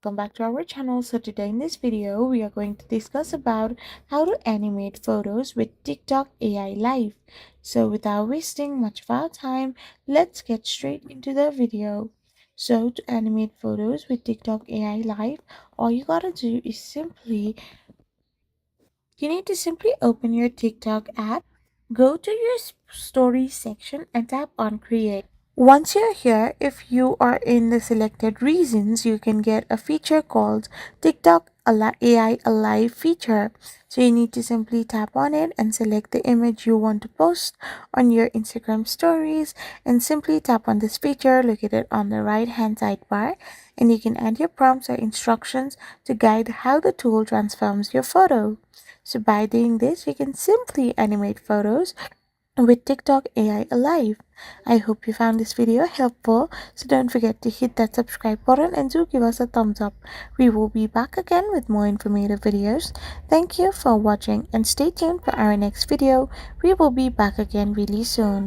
welcome back to our channel. So today in this video we are going to discuss about how to animate photos with TikTok AI Live. So without wasting much of our time, let's get straight into the video. So to animate photos with TikTok AI Live, all you gotta do is simply open your TikTok app, go to your stories section and tap on create. Once you're here, if you are in the selected regions, you can get a feature called TikTok AI Alive feature. So you need to simply tap on it and select the image you want to post on your Instagram stories and simply tap on this feature located on the right hand sidebar, and you can add your prompts or instructions to guide how the tool transforms your photo. So by doing this, you can simply animate photos with TikTok AI Alive. I hope you found this video helpful, so don't forget to hit that subscribe button and do give us a thumbs up. We will be back again with more informative videos. Thank you for watching and stay tuned for our next video. We will be back again really soon.